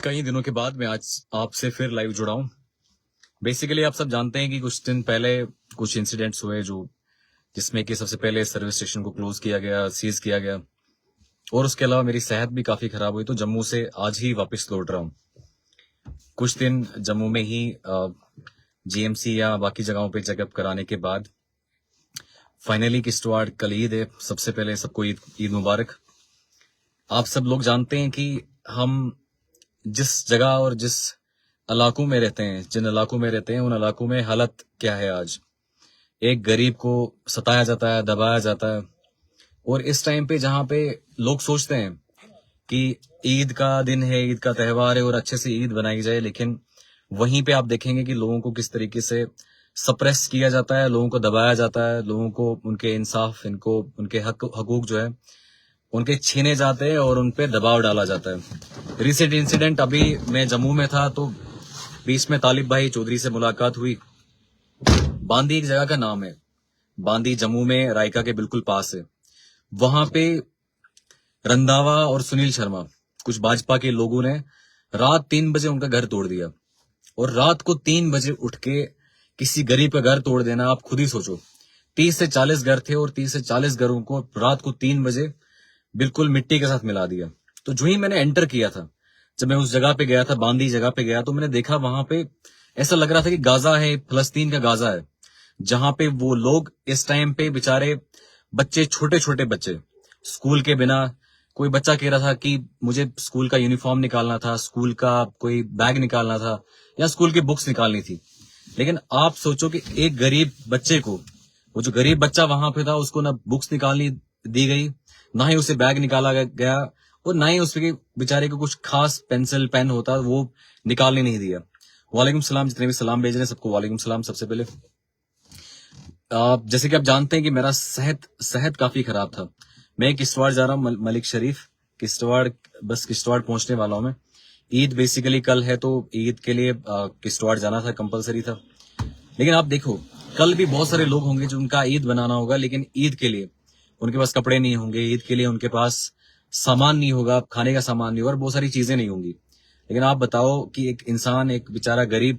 कई दिनों के बाद मैं आज आपसे फिर लाइव जुड़ा हूं। बेसिकली आप सब जानते हैं कि कुछ दिन पहले कुछ इंसिडेंट्स हुए जिसमें कि सबसे पहले सर्विस स्टेशन को क्लोज किया गया, सीज किया गया, और उसके अलावा मेरी सेहत भी काफी खराब हुई। तो जम्मू से आज ही वापस लौट रहा हूं। कुछ दिन जम्मू में ही जीएमसी या बाकी जगहों पे चेकअप कराने के बाद फाइनली किश्तवाड़ कल ईद है। सबसे पहले सबको ईद मुबारक। आप सब लोग जानते हैं कि हम जिस जगह और जिस इलाकों में रहते हैं, जिन इलाकों में रहते हैं, उन इलाकों में हालत क्या है। आज एक गरीब को सताया जाता है, दबाया जाता है, और इस टाइम पे जहां पे लोग सोचते हैं कि ईद का दिन है, ईद का त्यौहार है और अच्छे से ईद बनाई जाए, लेकिन वहीं पे आप देखेंगे कि लोगों को किस तरीके से सप्रेस किया जाता है, लोगों को दबाया जाता है, लोगों को उनके इंसाफ, इनको उनके हकूक जो है उनके छीने जाते हैं और उनपे दबाव डाला जाता है। रिसेंट इंसिडेंट, अभी मैं जम्मू में था तो बीच में तालिब भाई चौधरी से मुलाकात हुई। बांदी एक जगह का नाम है, बांदी जम्मू में रायका के बिल्कुल पास है। वहां पे रंधावा और सुनील शर्मा, कुछ भाजपा के लोगों ने रात 3 बजे उनका घर तोड़ दिया। और रात को 3 बजे उठ के किसी गरीब का घर तोड़ देना, आप खुद ही सोचो। 30 से 40 घर थे और 30 से 40 घरों को रात को 3 बजे बिल्कुल मिट्टी के साथ मिला दिया। तो जो ही मैंने एंटर किया था, जब मैं उस जगह पे गया था, बांदी जगह पे गया, तो मैंने देखा वहां पे ऐसा लग रहा था कि गाजा है, फलस्तीन का गाजा है, जहां पे वो लोग इस टाइम पे बेचारे बच्चे, छोटे छोटे बच्चे, स्कूल के बिना, कोई बच्चा कह रहा था कि मुझे स्कूल का यूनिफॉर्म निकालना था, स्कूल का कोई बैग निकालना था, या स्कूल की बुक्स निकालनी थी। लेकिन आप सोचो कि एक गरीब बच्चे को, वो जो गरीब बच्चा वहां पे था, उसको ना बुक्स निकालनी दी गई, ना ही उसे बैग निकाला गया, और ना ही उसके बेचारे को कुछ खास पेंसिल पेन होता वो निकालने नहीं दिया। वालेकुम सलाम, जितने भी सलाम भेज रहे हैं सबको वालेकुम सलाम। सबसे पहले जैसे कि आप जानते हैं कि मेरा सेहत काफी खराब था। मैं किश्तवाड़ जा रहा हूँ, मलिक शरीफ किश्तवाड़, बस किश्तवाड़ पहुंचने वाला हूं मैं। ईद बेसिकली कल है, तो ईद के लिए किश्तवाड़ जाना था, कंपलसरी था। लेकिन आप देखो, कल भी बहुत सारे लोग होंगे जो उनका ईद बनाना होगा, लेकिन ईद के लिए उनके पास कपड़े नहीं होंगे, ईद के लिए उनके पास सामान नहीं होगा, खाने का सामान नहीं होगा, और बहुत सारी चीजें नहीं होंगी। लेकिन आप बताओ कि एक इंसान, एक बेचारा गरीब,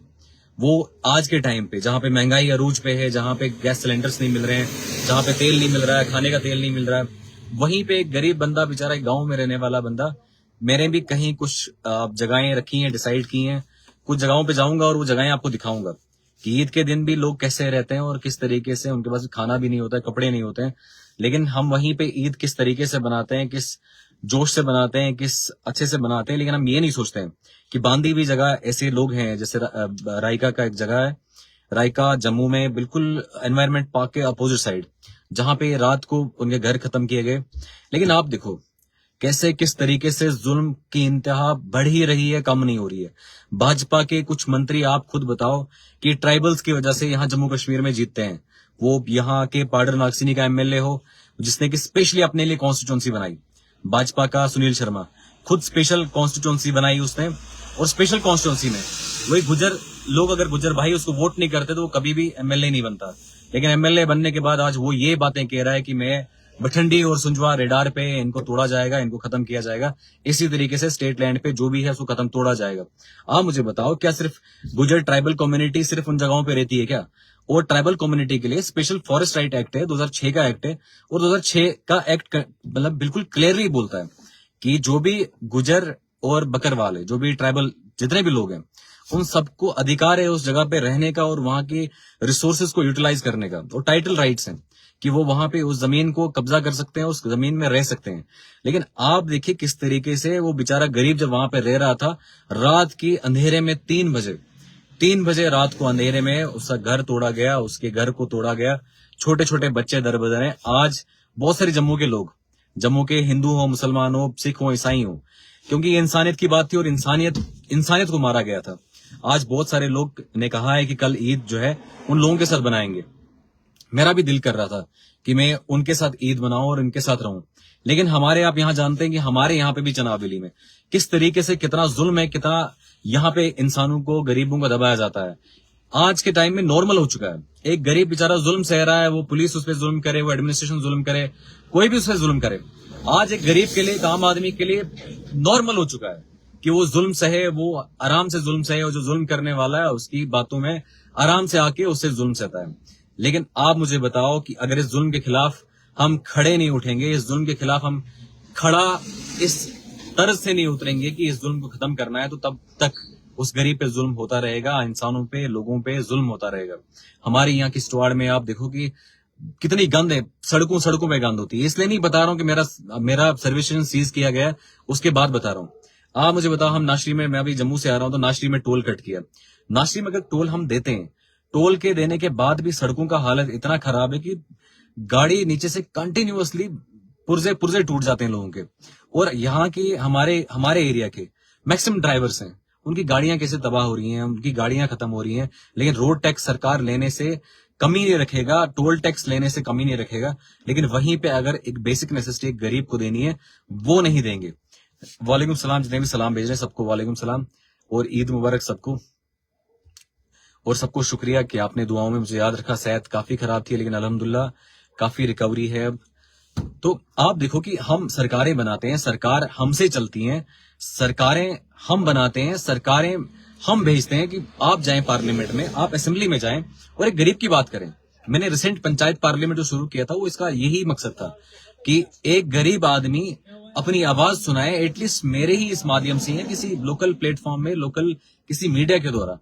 वो आज के टाइम पे जहां पे महंगाई अरूज पे है, जहां पे गैस सिलेंडर्स नहीं मिल रहे हैं, जहां पे तेल नहीं मिल रहा है, खाने का तेल नहीं मिल रहा है, वहीं पे एक गरीब बंदा, बेचारा गांव में रहने वाला बंदा, मैंने भी कहीं कुछ जगहें रखी हैं, डिसाइड की हैं, कुछ जगहों पे जाऊंगा और वो जगहें आपको दिखाऊंगा कि ईद के दिन भी लोग कैसे रहते हैं और किस तरीके से उनके पास खाना भी नहीं होता है, कपड़े नहीं होते हैं, लेकिन हम वहीं पे ईद किस तरीके से बनाते हैं, किस जोश से बनाते हैं, किस अच्छे से बनाते हैं। लेकिन हम ये नहीं सोचते हैं कि बांदी भी जगह ऐसे लोग हैं, जैसे रायका का एक जगह है, रायका जम्मू में, बिल्कुल एनवायरमेंट पार्क के अपोजिट साइड, जहां पे रात को उनके घर खत्म किए गए। लेकिन आप देखो कैसे, किस तरीके से जुल्म की इंतहा बढ़ ही रही है, कम नहीं हो रही है। भाजपा के कुछ मंत्री, आप खुद बताओ कि ट्राइबल्स की वजह से यहाँ जम्मू कश्मीर में जीतते हैं। वो यहाँ के पाडर नागसिनी का एमएलए हो, जिसने कि स्पेशली अपने लिए कॉन्स्टिट्यूंसी बनाई, भाजपा का सुनील शर्मा, खुद स्पेशल कॉन्स्टिट्यूंसी बनाई उसने, और स्पेशल कॉन्स्टिट्यूंसी में वही गुजर लोग, अगर गुजर भाई उसको वोट नहीं करते तो वो कभी भी एमएलए नहीं बनता। लेकिन एमएलए बनने के बाद आज वो ये बातें कह रहा है कि मैं बठंडी और सुंजवा रेडार पे इनको तोड़ा जाएगा, इनको खत्म किया जाएगा, इसी तरीके से स्टेट लैंड पे जो भी है उसको खत्म तोड़ा जाएगा। आप मुझे बताओ, क्या सिर्फ गुजर ट्राइबल कम्युनिटी सिर्फ उन जगहों पे रहती है क्या? और ट्राइबल कम्युनिटी के लिए स्पेशल फॉरेस्ट राइट एक्ट है, 2006 का एक्ट है, और 2006 का एक्ट मतलब बिल्कुल क्लियरली बोलता है कि जो भी गुजर और बकरवाल है, जो भी ट्राइबल जितने भी लोग हैं, उन सबको अधिकार है उस जगह पे रहने का और वहां के रिसोर्सेज को यूटिलाइज करने का, और टाइटल राइट्स हैं कि वो वहां पे उस जमीन को कब्जा कर सकते हैं, उस जमीन में रह सकते हैं। लेकिन आप देखिए किस तरीके से वो बेचारा गरीब जब वहां पे रह रहा था, रात की अंधेरे में 3 बजे रात को अंधेरे में उसका घर तोड़ा गया, उसके घर को तोड़ा गया, छोटे छोटे बच्चे दर बदर हैं। आज बहुत सारे जम्मू के लोग, जम्मू के हिंदू हो, मुसलमान हो, सिख हो, ईसाई हो, क्योंकि ये इंसानियत की बात थी और इंसानियत को मारा गया था। आज बहुत सारे लोग ने कहा है कि कल ईद जो है उन लोगों के साथ बनाएंगे। मेरा भी दिल कर रहा था कि मैं उनके साथ ईद बनाऊं और उनके साथ रहूं, लेकिन हमारे आप यहाँ जानते हैं कि हमारे यहाँ पे भी चनावेली में किस तरीके से कितना जुल्म है, कितना यहाँ पे इंसानों को, गरीबों को दबाया जाता है। आज के टाइम में नॉर्मल हो चुका है, एक गरीब बेचारा जुल्म सह रहा है, वो पुलिस उस पर जुल्म करे, वो एडमिनिस्ट्रेशन जुल्म करे, कोई भी उस पर जुल्म करे। आज एक गरीब के लिए, एक आम आदमी के लिए नॉर्मल हो चुका है कि वो जुल्म सहे, वो आराम से जुल्म सहे, और जो जुल्म करने वाला है उसकी बातों में आराम से आके उससे जुल्म सहता है। लेकिन आप मुझे बताओ कि अगर इस जुल्म के खिलाफ हम खड़े नहीं उठेंगे, इस जुल्म के खिलाफ हम खड़ा इस तर्ज से नहीं उतरेंगे कि इस जुल्म को खत्म करना है, तो तब तक उस गरीब पे जुल्म होता रहेगा, इंसानों पे, लोगों पे जुल्म होता रहेगा। हमारे यहाँ की किश्तवाड़ में आप देखो कि कितनी गंद है, सड़कों सड़कों पे गंद होती है। इसलिए नहीं बता रहा हूं कि मेरा सर्विस स्टेशन सीज किया गया है, उसके बाद बता रहा हूं। आप मुझे बताओ, हम नाशरी में, मैं अभी जम्मू से आ रहा हूं तो नाशरी में टोल कट किया। नाशरी में अगर टोल हम देते हैं, टोल के देने के बाद भी सड़कों का हालत इतना खराब है कि गाड़ी नीचे से कंटिन्यूअसली पुर्जे पुर्जे टूट जाते हैं लोगों के। और यहाँ के हमारे हमारे एरिया के मैक्सिमम ड्राइवर्स हैं, उनकी गाड़ियां कैसे तबाह हो रही हैं, उनकी गाड़ियां खत्म हो रही हैं। लेकिन रोड टैक्स सरकार लेने से कमी नहीं रखेगा, टोल टैक्स लेने से कमी नहीं रखेगा, लेकिन वहीं पे अगर एक बेसिक नेसेसिटी एक गरीब को देनी है, वो नहीं देंगे। वालेकुम सलाम, जितने भी सलाम भेज रहे हैं सबको वालेकुम सलाम, और ईद मुबारक सबको। और सबको शुक्रिया कि आपने दुआओं में मुझे याद रखा। सेहत काफी खराब थी, लेकिन अल्हम्दुलिल्लाह काफी रिकवरी है अब। तो आप देखो कि हम सरकारें बनाते हैं, सरकार हमसे चलती हैं, सरकारें हम बनाते हैं, सरकारें हम भेजते हैं कि आप जाएं पार्लियामेंट में, आप असेंबली में जाएं और एक गरीब की बात करें। मैंने रिसेंट पंचायत पार्लियामेंट जो शुरू किया था, वो इसका यही मकसद था कि एक गरीब आदमी अपनी आवाज सुनाए, एटलीस्ट मेरे ही इस माध्यम से, किसी लोकल प्लेटफॉर्म में, लोकल किसी मीडिया के द्वारा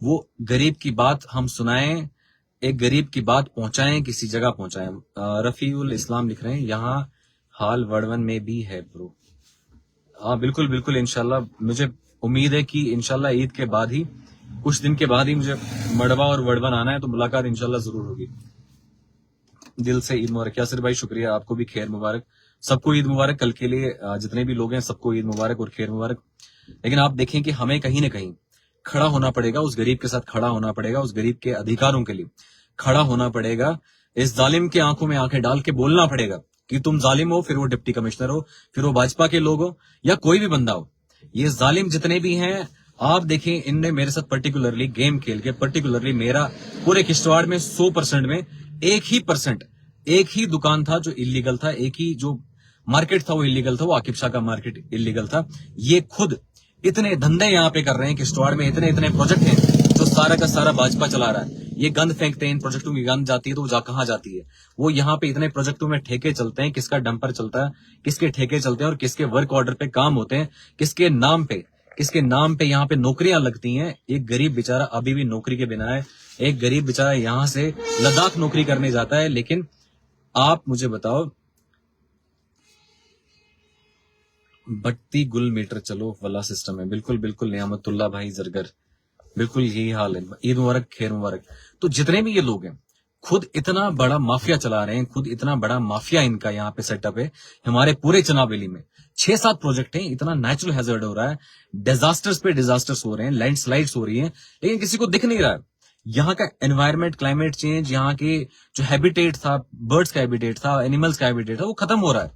वो गरीब की बात हम सुनाएं, एक गरीब की बात पहुंचाएं, किसी जगह पहुंचाएं। रफीउल इस्लाम लिख रहे हैं, यहाँ हाल वड़वन में भी है ब्रो। हाँ बिल्कुल बिल्कुल, इंशाल्लाह मुझे उम्मीद है कि इंशाल्लाह ईद के बाद ही, कुछ दिन के बाद ही मुझे मड़वा और वड़वन आना है, तो मुलाकात इंशाल्लाह जरूर होगी। दिल से ईद मुबारक। यासिर भाई शुक्रिया, आपको भी खैर मुबारक, सबको ईद मुबारक। कल के लिए जितने भी लोग हैं सबको ईद मुबारक और खैर मुबारक। लेकिन आप देखें कि हमें कहीं ना कहीं खड़ा होना पड़ेगा, उस गरीब के साथ खड़ा होना पड़ेगा, उस गरीब के अधिकारों के लिए खड़ा होना पड़ेगा। इस जालिम के आंखों में आंखें डाल के बोलना पड़ेगा कि तुम जालिम हो, फिर वो डिप्टी कमिश्नर हो, फिर वो भाजपा के लोग हो, या कोई भी बंदा हो। ये जालिम जितने भी हैं, आप देखें, इनने मेरे साथ पर्टिकुलरली गेम खेल के, पर्टिकुलरली मेरा पूरे किश्तवाड़ में 100% में 1% एक ही दुकान था जो इलीगल था, एक ही जो मार्केट था वो इलीगल था, वो आकिब शाह का मार्केट इलीगल था। ये खुद इतने धंधे यहाँ पे कर रहे हैं, किश्तवाड़ में इतने इतने प्रोजेक्ट हैं जो सारा का सारा भाजपा चला रहा है। ये गंद फेंकते हैं, इन प्रोजेक्टों की गंद जाती है तो वो कहाँ जाती है? वो यहाँ पे इतने प्रोजेक्टों में ठेके चलते हैं, किसका डंपर चलता है, किसके ठेके चलते हैं और किसके वर्क ऑर्डर पे काम होते हैं, किसके नाम पे यहाँ पे नौकरियां लगती हैं। एक गरीब बेचारा अभी भी नौकरी के बिना है, एक गरीब बेचारा यहाँ से लद्दाख नौकरी करने जाता है। लेकिन आप मुझे बताओ, बट्टी गुल मीटर चलो वाला सिस्टम है। बिल्कुल बिल्कुल नियामतुल्लाह भाई जरगर, बिल्कुल यही हाल है। ईद मुबारक, खैर मुबारक। तो जितने भी ये लोग हैं, खुद इतना बड़ा माफिया चला रहे हैं, खुद इतना बड़ा माफिया इनका यहाँ पे सेटअप है। हमारे पूरे चनाब वैली में 6-7 प्रोजेक्ट हैं, इतना नेचुरल हैजर्ड हो रहा है, डिजास्टर्स पे डिजास्टर्स हो रहे हैं, लैंडस्लाइड्स हो रही हैं, लेकिन किसी को दिख नहीं रहा है। यहाँ का एनवायरमेंट, क्लाइमेट चेंज, यहाँ के जो हैबिटेट था, बर्ड्स का हैबिटेट था, एनिमल्स का हैबिटेट था, वो खत्म हो रहा है,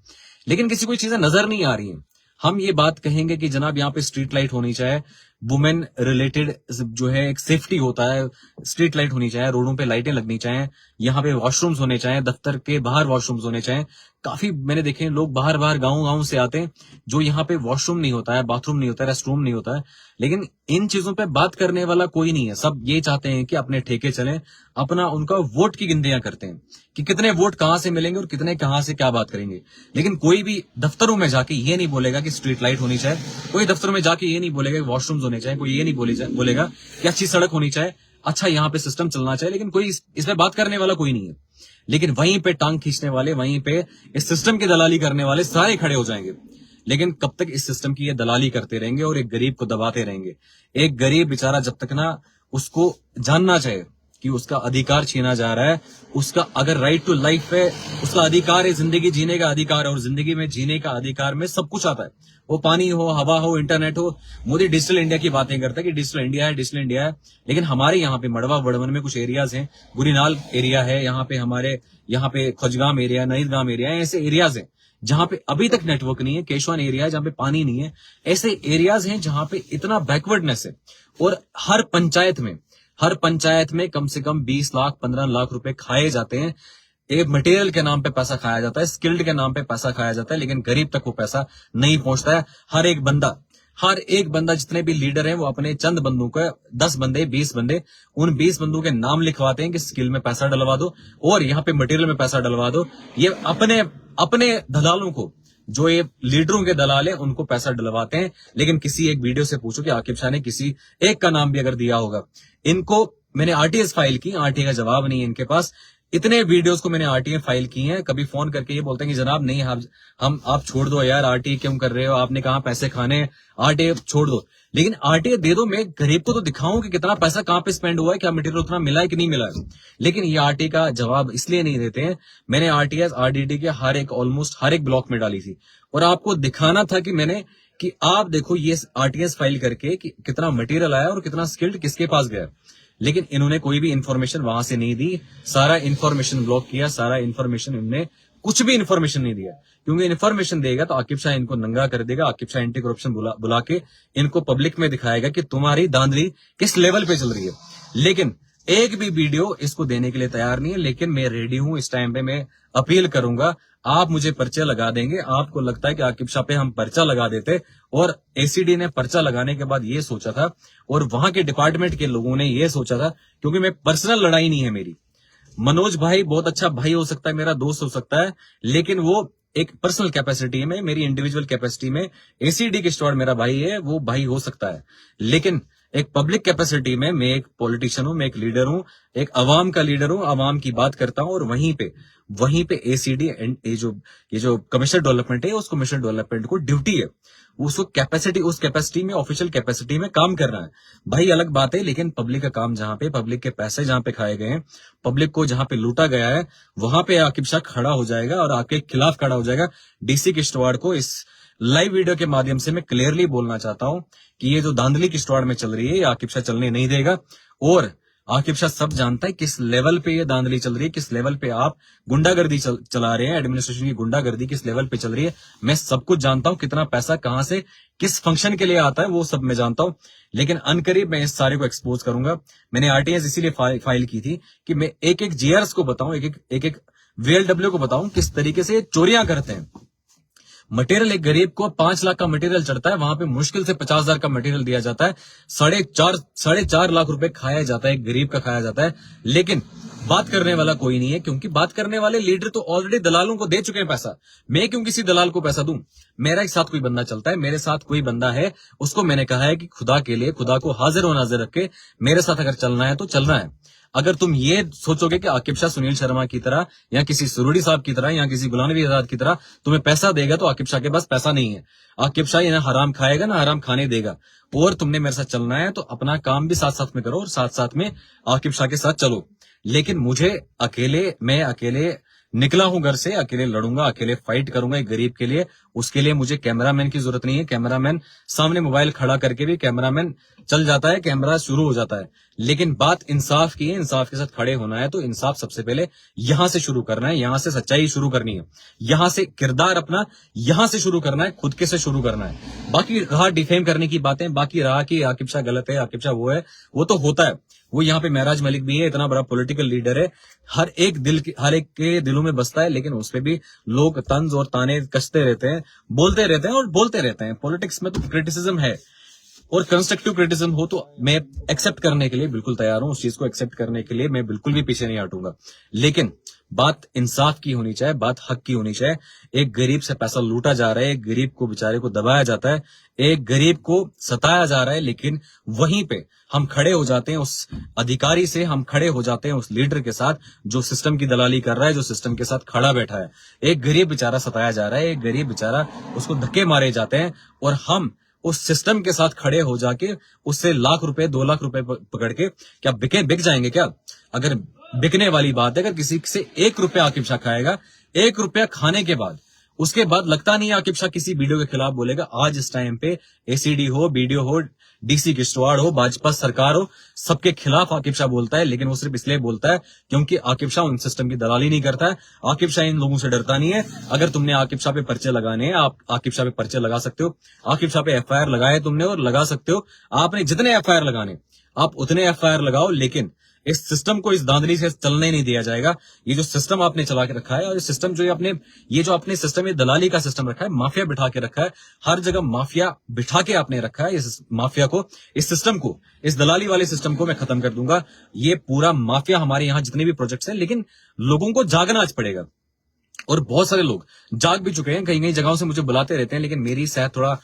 लेकिन किसी को चीजें नजर नहीं आ रही हैं। हम ये बात कहेंगे कि जनाब यहाँ पे स्ट्रीट लाइट होनी चाहिए, वुमेन रिलेटेड जो है एक सेफ्टी होता है, स्ट्रीट लाइट होनी चाहिए, रोडों पे लाइटें लगनी चाहिए, यहाँ पे वॉशरूम्स होने चाहिए, दफ्तर के बाहर वॉशरूम्स होने चाहिए। काफी मैंने देखे लोग बाहर गांव से आते हैं जो यहाँ पे वॉशरूम नहीं होता है, बाथरूम नहीं होता है, रेस्ट रूम नहीं होता है, लेकिन इन चीजों पे बात करने वाला कोई नहीं है। सब ये चाहते हैं कि अपने ठेके चलें, अपना उनका वोट की गिनतियां करते हैं कि कितने वोट कहां से मिलेंगे और कितने कहां से क्या बात करेंगे। लेकिन कोई भी दफ्तरों में जाके ये नहीं बोलेगा कि स्ट्रीट लाइट होनी चाहिए, कोई दफ्तरों में जाके ये नहीं बोलेगा कि वॉशरूम्स होने चाहिए, कोई ये नहीं बोलेगा कि अच्छी सड़क होनी चाहिए, अच्छा यहाँ पे सिस्टम चलना चाहिए, लेकिन कोई इसमें बात करने वाला कोई नहीं है। लेकिन वहीं पे टांग खींचने वाले, वहीं पे इस सिस्टम की दलाली करने वाले सारे खड़े हो जाएंगे। लेकिन कब तक इस सिस्टम की ये दलाली करते रहेंगे और एक गरीब को दबाते रहेंगे? एक गरीब बेचारा जब तक ना उसको जानना चाहिए कि उसका अधिकार छीना जा रहा है, उसका अगर राइट टू लाइफ है, उसका अधिकार है, जिंदगी जीने का अधिकार है, और जिंदगी में जीने का अधिकार में सब कुछ आता है, वो पानी हो, हवा हो, इंटरनेट हो। मोदी डिजिटल इंडिया की बातें करता है कि डिजिटल इंडिया है, डिजिटल इंडिया है, लेकिन हमारे यहाँ पे मड़वा वड़वन में कुछ एरियाज हैं, गुरीनाल एरिया है, यहाँ पे हमारे यहाँ पे खोजगाम एरिया, नईदगाम एरिया है, ऐसे एरियाज हैं जहां पे अभी तक नेटवर्क नहीं है, केशवान एरिया है जहां पे पानी नहीं है, ऐसे एरियाज हैं जहां पे इतना बैकवर्डनेस है। और हर पंचायत में कम से कम 20 लाख 15 लाख रुपए खाए जाते हैं। एक मटेरियल के नाम पे पैसा खाया जाता है, स्किल्ड के नाम पे पैसा खाया जाता है, लेकिन गरीब तक वो पैसा नहीं पहुंचता है। हर एक बंदा हर एक बंदा, जितने भी लीडर हैं, वो अपने चंद बंदों का 10 बंदे 20 बंदे, उन 20 बंदों के नाम लिखवाते हैं कि स्किल में पैसा डलवा दो और यहाँ पे मटेरियल में पैसा डलवा दो। ये अपने अपने दलालों को, जो ये लीडरों के दलाल हैं, उनको पैसा डलवाते हैं। लेकिन किसी एक वीडियो से पूछो कि आकिब शाह ने किसी एक का नाम भी अगर दिया होगा। इनको मैंने आरटीएस फाइल की, आरटीए का जवाब नहीं है इनके पास। इतने वीडियोस को मैंने आरटीए फाइल की हैं, कभी फोन करके ये बोलते हैं कि जनाब नहीं, हम आप छोड़ दो यार, आरटीए क्यों कर रहे हो, आपने कहा पैसे खाने, आरटीए छोड़ दो। लेकिन आरटीए दे दो, मैं गरीब को तो दिखाऊं कि कितना पैसा कहां पे स्पेंड हुआ है, क्या मटेरियल उतना मिला है कि नहीं मिला है। लेकिन ये आरटीए का जवाब इसलिए नहीं देते हैं। मैंने आरटीएस आरडीटी के ऑलमोस्ट हर एक ब्लॉक में डाली थी और आपको दिखाना था कि आप देखो ये आरटीएस फाइल करके कि कितना मटेरियल आया और कितना स्किल्ड किसके पास गया। लेकिन इन्होंने कोई भी इंफॉर्मेशन वहां से नहीं दी, सारा इंफॉर्मेशन ब्लॉक किया, सारा इंफॉर्मेशन इन्होंने कुछ भी इंफॉर्मेशन नहीं दिया। क्योंकि इंफॉर्मेशन देगा तो आकिब शाह इनको नंगा कर देगा। आकिब शाह एंटी करप्शन बुला के इनको पब्लिक में दिखाएगा कि तुम्हारी धांधली किस लेवल पे चल रही है। लेकिन एक भी वीडियो इसको देने के लिए तैयार नहीं है। लेकिन मैं रेडी हूं, इस टाइम पे मैं अपील करूंगा, आप मुझे पर्चे लगा देंगे। आपको लगता है कि आकिब शाह पे हम पर्चा लगा देते, और एसीडी ने पर्चा लगाने के बाद ये सोचा था और वहां के डिपार्टमेंट के लोगों ने ये सोचा था, क्योंकि मैं पर्सनल लड़ाई नहीं है मेरी। मनोज भाई बहुत अच्छा भाई हो सकता है, मेरा दोस्त हो सकता है, लेकिन वो एक पर्सनल कैपेसिटी में, मेरी इंडिविजुअल कैपेसिटी में एसीडी किश्तवाड़ मेरा भाई है, वो भाई हो सकता है। लेकिन एक पब्लिक कैपेसिटी में मैं एक पॉलिटिशियन हूं, मैं एक लीडर हूं, एक अवाम का लीडर हूं, अवाम की बात करता हूं। और वहीं पे एसीडी एंड ये जो कमिश्नर डेवलपमेंट है, उस कमिश्नर डेवलपमेंट को ड्यूटी है उसको उस कैपेसिटी में, ऑफिशियल कैपेसिटी में काम करना है भाई, अलग बात है। लेकिन पब्लिक का काम जहां पे, पब्लिक के पैसे जहां पे खाए गए हैं, पब्लिक को जहां पे लूटा गया है, वहां पे आकिब शाह खड़ा हो जाएगा और आपके खिलाफ खड़ा हो जाएगा। डीसी किश्तवाड़ को इस लाइव वीडियो के माध्यम से मैं क्लियरली बोलना चाहता हूं कि ये जो धांधली किश्तवाड़ में चल रही है, ये आकिब शाह चलने नहीं देगा। और आकिब शाह सब जानता है किस लेवल पे ये धांधली चल रही है, किस लेवल पे आप गुंडागर्दी चला रहे हैं, एडमिनिस्ट्रेशन की गुंडागर्दी किस लेवल पे चल रही है। मैं सब कुछ जानता हूं, कितना पैसा कहां से किस फंक्शन के लिए आता है, वो सब मैं जानता हूं। लेकिन अनकरीब मैं इस सारे को एक्सपोज करूंगा। मैंने आरटीएस इसीलिए फाइल की थी कि मैं एक एक जीआरएस को बताऊं, एक वीएलडब्ल्यू को बताऊं किस तरीके से चोरियां करते हैं। मटेरियल, एक गरीब को 5 लाख का मटेरियल चढ़ता है, वहां पे मुश्किल से 50,000 का मटेरियल दिया जाता है, 4.5 लाख रुपए खाया जाता है, एक गरीब का खाया जाता है। लेकिन बात करने वाला कोई नहीं है, क्योंकि बात करने वाले लीडर तो ऑलरेडी दलालों को दे चुके हैं पैसा। मैं क्यों किसी दलाल को पैसा दूं? मेरा एक साथ कोई बंदा चलता है, मेरे साथ कोई बंदा है, उसको मैंने कहा है कि खुदा के लिए, खुदा को हाजिर और नाजिर रख के मेरे साथ अगर चलना है तो चलना है। अगर तुम ये सोचोगे कि आकिब शाह सुनील शर्मा की तरह या किसी सुरुड़ी साहब की तरह या किसी गुलाम नबी आजाद की तरह तुम्हें पैसा देगा, तो आकिब शाह के पास पैसा नहीं है। आकिब शाह ना हराम खाएगा ना हराम खाने देगा। और तुमने मेरे साथ चलना है तो अपना काम भी साथ साथ में करो और साथ साथ में आकिब शाह के साथ चलो। लेकिन मैं अकेले निकला हूं घर से, अकेले लड़ूंगा, अकेले फाइट करूंगा एक गरीब के लिए। उसके लिए मुझे कैमरामैन की जरूरत नहीं है। कैमरामैन सामने मोबाइल खड़ा करके भी कैमरामैन चल जाता है, कैमरा शुरू हो जाता है। लेकिन बात इंसाफ की है, इंसाफ के साथ खड़े होना है तो इंसाफ सबसे पहले यहां से शुरू करना है, यहां से सच्चाई शुरू करनी है, यहां से किरदार अपना यहां से शुरू करना है, खुद के से शुरू करना है। बाकी रहा डिफेम करने की बातें, बाकी रहा कि आकिब शाह गलत है, आकिब शाह वो है, वो तो होता है। वो यहाँ पे महराज मलिक भी है, इतना बड़ा पॉलिटिकल लीडर है, हर एक के दिलों में बसता है। लेकिन उस पे भी लोग तंज और ताने कसते रहते हैं, बोलते रहते हैं और बोलते रहते हैं। पॉलिटिक्स में तो क्रिटिसिज्म है और कंस्ट्रक्टिव क्रिटिसिज्म हो तो मैं एक्सेप्ट करने के लिए बिल्कुल तैयार हूं, उस चीज को एक्सेप्ट करने के लिए मैं बिल्कुल भी पीछे नहीं हटूंगा। लेकिन बात इंसाफ की होनी चाहिए, बात हक की होनी चाहिए। एक गरीब से पैसा लूटा जा रहा है, एक गरीब को बेचारे को दबाया जाता है, एक गरीब को सताया जा रहा है। लेकिन वहीं पे हम खड़े हो जाते हैं उस अधिकारी से, हम खड़े हो जाते हैं उस लीडर के साथ जो सिस्टम की दलाली कर रहा है, जो सिस्टम के साथ खड़ा बैठा है। एक गरीब बेचारा सताया जा रहा है, एक गरीब बेचारा उसको धक्के मारे जाते हैं, और हम उस सिस्टम के साथ खड़े हो जाके उससे लाख रुपए 2 लाख रुपए पकड़ के क्या बिक जाएंगे क्या? अगर बिकने वाली बात है, अगर किसी से 1 रुपया आकिब शाह खाएगा, 1 रुपया खाने के बाद उसके बाद लगता नहीं आकिब शाह किसी वीडियो के खिलाफ बोलेगा। आज इस टाइम पे एसीडी हो, बीडीओ हो, डीसी किश्तवाड़ हो, भाजपा सरकार हो, सबके खिलाफ आकिब शाह बोलता है। लेकिन वो सिर्फ इसलिए बोलता है क्योंकि आकिब शाह उन सिस्टम की दलाली नहीं करता है। आकिब शाह इन लोगों से डरता नहीं है। अगर तुमने आकिब शाह पे पर्चे लगाने हैं, आप आकिब शाह पे पर्चे लगा सकते हो। आकिब शाह पे एफआईआर लगाए तुमने और लगा सकते हो। आपने जितने एफआईआर लगाने आप उतने एफआईआर लगाओ, लेकिन इस सिस्टम को इस धांधली से चलने नहीं दिया जाएगा। ये जो सिस्टम आपने चला के रखा है और ये सिस्टम जो ये जो आपने सिस्टम, ये दलाली का सिस्टम रखा है, माफिया बिठा के रखा है, हर जगह माफिया बिठा के आपने रखा है। इस माफिया को, इस सिस्टम को, इस दलाली वाले सिस्टम को मैं खत्म कर दूंगा। ये पूरा माफिया, हमारे यहाँ जितने भी प्रोजेक्ट्स हैं, लेकिन लोगों को जागना आज पड़ेगा। और बहुत सारे लोग जाग भी चुके हैं, कई कई जगहों से मुझे बुलाते रहते हैं, लेकिन मेरी सेहत थोड़ा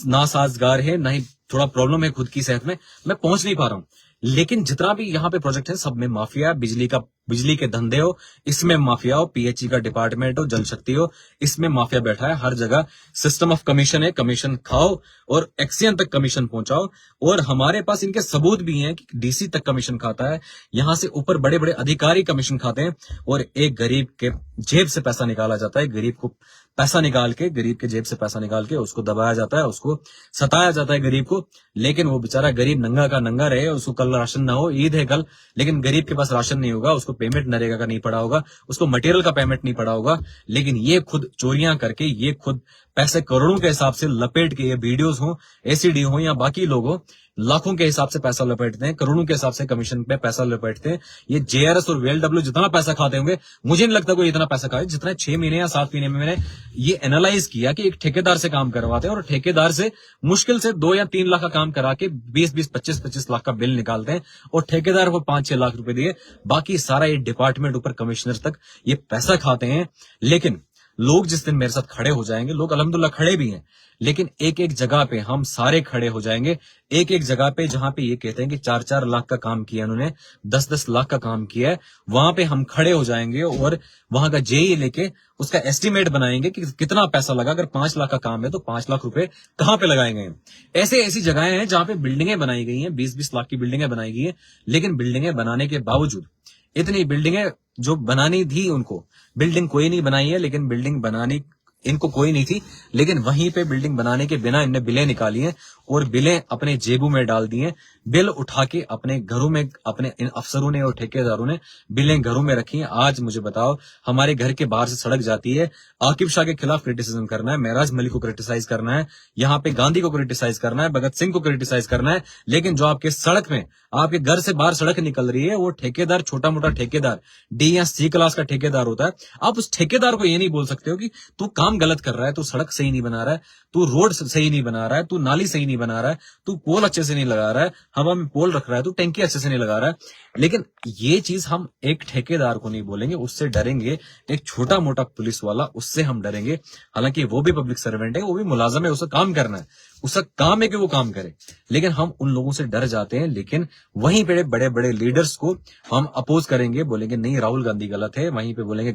नासाजगार है, नहीं थोड़ा प्रॉब्लम है खुद की सेहत में, मैं पहुंच नहीं पा रहा हूं। लेकिन जितना भी यहाँ पे प्रोजेक्ट है, सब में माफिया, बिजली के धंधे हो, इसमें माफिया हो, पीएचई का डिपार्टमेंट हो, जल शक्ति हो, इसमें माफिया बैठा है। हर जगह सिस्टम ऑफ कमीशन है, कमीशन खाओ और एक्सीएन तक कमीशन पहुंचाओ। और हमारे पास इनके सबूत भी हैं कि डीसी तक कमीशन खाता है, यहां से ऊपर बड़े बड़े अधिकारी कमीशन खाते हैं, और एक गरीब के जेब से पैसा निकाला जाता है। गरीब को पैसा निकाल के, गरीब के जेब से पैसा निकाल के उसको दबाया जाता है, उसको सताया जाता है गरीब को। लेकिन वो बेचारा गरीब नंगा का नंगा रहे, उसको कल राशन ना हो, ईद है कल, लेकिन गरीब के पास राशन नहीं होगा, उसको पेमेंट नरेगा का नहीं पड़ा होगा, उसको मटेरियल का पेमेंट नहीं पड़ा होगा। लेकिन ये खुद चोरियां करके, ये खुद पैसे करोड़ों के हिसाब से लपेट के, ये वीडियोस हो, एसीडी हो या बाकी लोग हो, लाखों के हिसाब से पैसा लपेटते हैं, करोड़ों के हिसाब से कमीशन पे पैसा लपेटते हैं। ये जेआरएस और वीएलडब्ल्यू जितना पैसा खाते होंगे, मुझे नहीं लगता कोई इतना पैसा खाए जितना 6 महीने या 7 महीने में मैंने ये एनालाइज किया कि एक ठेकेदार से काम करवाते हैं, और ठेकेदार से मुश्किल से 2 या 3 लाख का काम करा के 20-20, 25-25 लाख का बिल निकालते हैं, और ठेकेदार को 5-6 लाख रुपए दिए, बाकी सारा ये डिपार्टमेंट ऊपर कमिश्नर तक ये पैसा खाते हैं। लेकिन लोग जिस दिन मेरे साथ खड़े हो जाएंगे, लोग अल्हम्दुलिल्लाह खड़े भी हैं, लेकिन एक एक जगह पे हम सारे खड़े हो जाएंगे, एक एक जगह पे जहां पे ये कहते हैं कि 4-4 लाख का काम किया उन्होंने, 10-10 लाख का काम किया है, वहां पे हम खड़े हो जाएंगे और वहां का जेई लेके उसका एस्टिमेट बनाएंगे कि कितना पैसा लगा। अगर 5 लाख का काम है तो 5 लाख रुपए कहां पे लगाए गए हैं। ऐसी जगहें हैं जहां पे बिल्डिंगें बनाई गई हैं, 20-20 लाख की बिल्डिंगें बनाई गई है, लेकिन बिल्डिंगें बनाने के बावजूद, इतनी बिल्डिंगें जो बनानी थी उनको, बिल्डिंग कोई नहीं बनाई है, लेकिन बिल्डिंग बनानी इनको कोई नहीं थी, लेकिन वहीं पे बिल्डिंग बनाने के बिना इनने बिलें निकाली हैं और बिलें अपने जेबों में डाल दी हैं। बिल उठा के अपने घरों में, अपने इन अफसरों ने और ठेकेदारों ने बिलें घरों में रखी हैं। आज मुझे बताओ, हमारे घर के बाहर से सड़क जाती है, आकिब शाह के खिलाफ क्रिटिसिज्म करना है, महराज मलिक को क्रिटिसाइज करना है, यहाँ पे गांधी को क्रिटिसाइज करना है, भगत सिंह को क्रिटिसाइज करना है, लेकिन जो आपके सड़क में, आपके घर से बाहर सड़क निकल रही है, वो ठेकेदार, छोटा मोटा ठेकेदार, डी या सी क्लास का ठेकेदार होता है। आप उस ठेकेदार को ये नहीं बोल सकते हो कि तू काम गलत कर रहा है, तू सड़क सही नहीं बना रहा है, तू रोड सही नहीं बना रहा है, तू नाली सही नहीं बना रहा है, तू पोल अच्छे से नहीं लगा रहा है, हवा में पोल रख रहा है, तू टैंकी अच्छे से नहीं लगा रहा है। लेकिन ये चीज हम एक ठेकेदार को नहीं बोलेंगे, उससे डरेंगे। एक छोटा मोटा पुलिस वाला, उससे हम डरेंगे। हालांकि वो भी पब्लिक सर्वेंट है, वो भी मुलाजम है, उसे काम करना है, उसका काम है कि वो काम करे, लेकिन हम उन लोगों से डर जाते हैं। लेकिन वहीं पे बड़े बड़े लीडर्स को हम अपोज करेंगे, बोलेंगे नहीं राहुल गांधी गलत है, वहीं पे बोलेंगे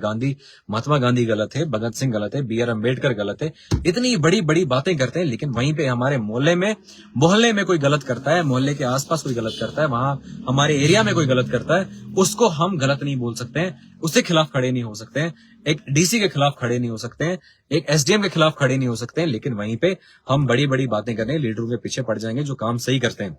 महात्मा गांधी गलत है, भगत सिंह गलत है, BR अम्बेडकर गलत है, इतनी बड़ी बड़ी बातें करते हैं। लेकिन वहीं पे हमारे मोहल्ले में कोई गलत करता है, मोहल्ले के आसपास कोई गलत करता है, वहां हमारे एरिया में कोई गलत करता है, उसको हम गलत नहीं बोल सकते हैं, उसके खिलाफ खड़े नहीं हो सकते हैं, एक डीसी के खिलाफ खड़े नहीं हो सकते हैं, एक SDM के खिलाफ खड़े नहीं हो सकते हैं। लेकिन वहीं पे हम बड़ी बड़ी बातें करने, लीडरों के पीछे पड़ जाएंगे जो काम सही करते हैं।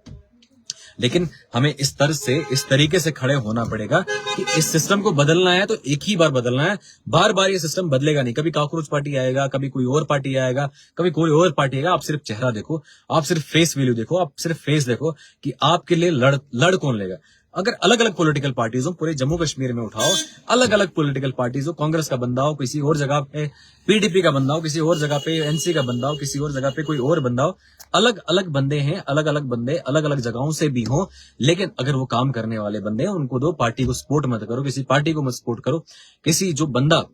लेकिन हमें इस तरह से, इस तरीके से खड़े होना पड़ेगा कि इस सिस्टम को बदलना है तो एक ही बार बदलना है, बार बार ये सिस्टम बदलेगा नहीं। कभी कॉकरोच पार्टी आएगा, कभी कोई और पार्टी आएगा, कभी कोई और पार्टी आएगा। आप सिर्फ चेहरा देखो, आप सिर्फ फेस वैल्यू देखो, आप सिर्फ फेस देखो कि आपके लिए लड़ कौन लेगा। अगर अलग अलग पॉलिटिकल पार्टीज हो, पूरे जम्मू कश्मीर में उठाओ, अलग अलग पॉलिटिकल पार्टीज हो, कांग्रेस का बंदा हो, किसी और जगह पे PDP का बंदा हो, किसी और जगह पे NC का बंदा हो, किसी और जगह पे कोई और बंदा हो, अलग अलग बंदे हैं, अलग अलग बंदे अलग अलग जगहों से भी हो, लेकिन अगर वो काम करने वाले बंदे हैं उनको दो। पार्टी को सपोर्ट मत करो, किसी पार्टी को मत सपोर्ट करो, किसी जो बंदा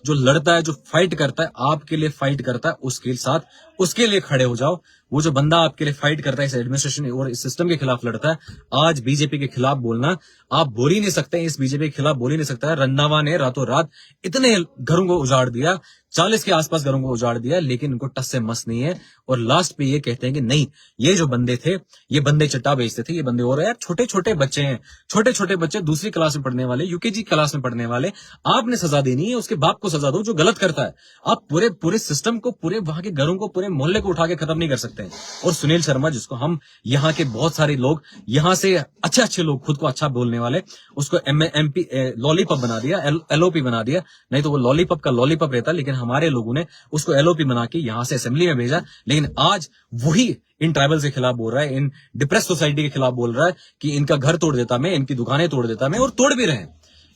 जो लड़ता है, जो फाइट करता है, आपके लिए फाइट करता है, उसके साथ, उसके लिए खड़े हो जाओ। वो जो बंदा आपके लिए फाइट करता है, इस एडमिनिस्ट्रेशन और इस सिस्टम के खिलाफ लड़ता है, आज बीजेपी के खिलाफ बोलना, आप बोल ही नहीं सकते, इस बीजेपी के खिलाफ बोल ही नहीं सकता है। रंधावा ने रातों रात इतने घरों को उजाड़ दिया, 40 के आसपास घरों को उजाड़ दिया, लेकिन इनको टस से मस नहीं है। और लास्ट पे ये कहते हैं कि नहीं, ये जो बंदे थे, ये बंदे चट्टा बेचते थे, ये बंदे और यार छोटे छोटे बच्चे हैं, छोटे छोटे बच्चे, दूसरी क्लास में पढ़ने वाले, UKG क्लास में पढ़ने वाले, आपने सजा देनी है, उसके बाप को सजा दो जो गलत करता है। आप पूरे सिस्टम को, पूरे वहां के घरों को, पूरे मोहल्ले को उठा के खत्म नहीं कर सकते। और सुनील शर्मा, जिसको हम यहाँ के बहुत सारे लोग, यहाँ से अच्छे लोग, खुद को अच्छा बोलने वाले, उसको MP लॉलीपॉप बना दिया, LOP बना दिया। नहीं तो वो लॉलीपॉप का लॉलीपॉप रहता, लेकिन हमारे लोगों ने उसको LOP बना के यहाँ से असेंबली में भेजा। लेकिन आज वही इन ट्राइबल्स के खिलाफ बोल रहा है, इन डिप्रेस सोसाइटी के खिलाफ बोल रहा है कि इनका घर तोड़ देता मैं, इनकी दुकानें तोड़ देता मैं, और तोड़ भी रहे हैं।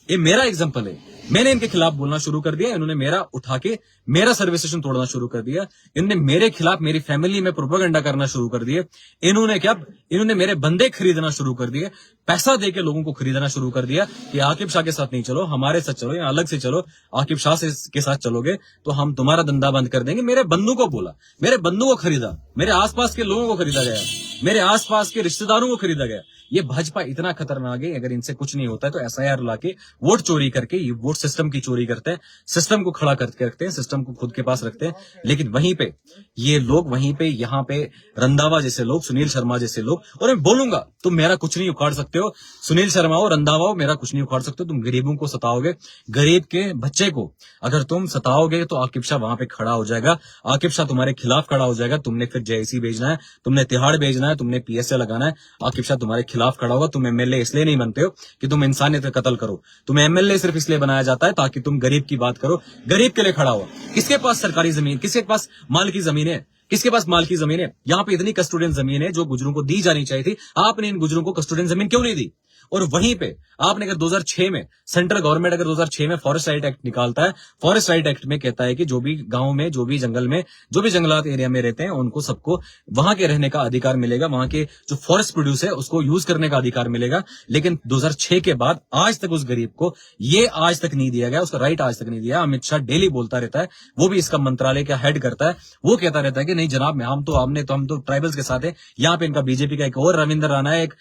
ये मेरा एग्जाम्पल है। मैंने इनके खिलाफ बोलना शुरू कर दिया, इन्होंने मेरा उठा के मेरा सर्विस स्टेशन तोड़ना शुरू कर दिया, इन्होंने मेरे खिलाफ मेरी फैमिली में प्रोपेगेंडा करना शुरू कर दिए। इन्होंने मेरे बंदे खरीदना शुरू कर दिए, पैसा देके लोगों को खरीदना शुरू कर दिया कि आकिब शाह के साथ नहीं चलो, हमारे साथ चलो या अलग से चलो, आकिब शाह के साथ चलोगे तो हम तुम्हारा धंधा बंद कर देंगे। मेरे बंधु को बोला, मेरे बंधु को खरीदा, मेरे आसपास के लोगों को खरीदा गया, मेरे आसपास के रिश्तेदारों को खरीदा गया। ये भाजपा इतना खतरनाक है, अगर इनसे कुछ नहीं होता है तो एसआईआर लाके वोट चोरी करके, ये वोट सिस्टम की चोरी करते हैं, सिस्टम को खड़ा करके रखते हैं, सिस्टम को खुद के पास रखते हैं। लेकिन वहीं पे ये लोग, वहीं पे यहाँ पे रंधावा जैसे लोग, सुनील शर्मा जैसे लोग, और मैं बोलूंगा तुम मेरा कुछ नहीं उखाड़ सकते हो, सुनील शर्मा हो, रंधावा हो, मेरा कुछ नहीं उखाड़ सकते हो। तुम गरीबों को सताओगे, गरीब के बच्चे को अगर तुम सताओगे तो आकिब शाह वहां पे खड़ा हो जाएगा, आकिब शाह तुम्हारे खिलाफ खड़ा हो जाएगा। तुमने फिर जेएसी भेजना है, तुमने तिहाड़ भेजना है, तुमने पीएसए लगाना है, आकिब शाह तुम्हारे खिलाफ खड़ा होगा। तुम एमएलए इसलिए नहीं बनते हो कि तुम इंसानियत का कत्ल करो, तुम्हें एमएलए सिर्फ इसलिए बनाया जाता है ताकि तुम गरीब की बात करो, गरीब के लिए खड़ा हो। किसके पास सरकारी जमीन, किसके पास माल की जमीन है, किसके पास माल की जमीन है? यहाँ पे इतनी कस्टोडियन जमीन है जो गुजरों को दी जानी चाहिए थी, आपने इन गुजरों को कस्टोडियन जमीन क्यों नहीं दी? और वहीं पे आपने अगर 2006 में, सेंट्रल गवर्नमेंट अगर 2006 में फॉरेस्ट राइट एक्ट निकालता है, फॉरेस्ट राइट एक्ट में कहता है कि जो भी गांव में, जो भी जंगल में, जो भी जंगलात एरिया में रहते हैं उनको सबको वहां के रहने का अधिकार मिलेगा, वहां के जो फॉरेस्ट प्रोड्यूस है उसको यूज करने का अधिकार मिलेगा। लेकिन 2006 के बाद आज तक उस गरीब को ये आज तक नहीं दिया गया, उसका राइट आज तक नहीं दिया। अमित शाह डेली बोलता रहता है, वो भी इसका मंत्रालय का हेड करता है, वो कहता रहता है कि नहीं जनाब, हम तो ट्राइबल्स के साथ है। यहाँ पे इनका बीजेपी का एक और रविंद्र राणा है, एक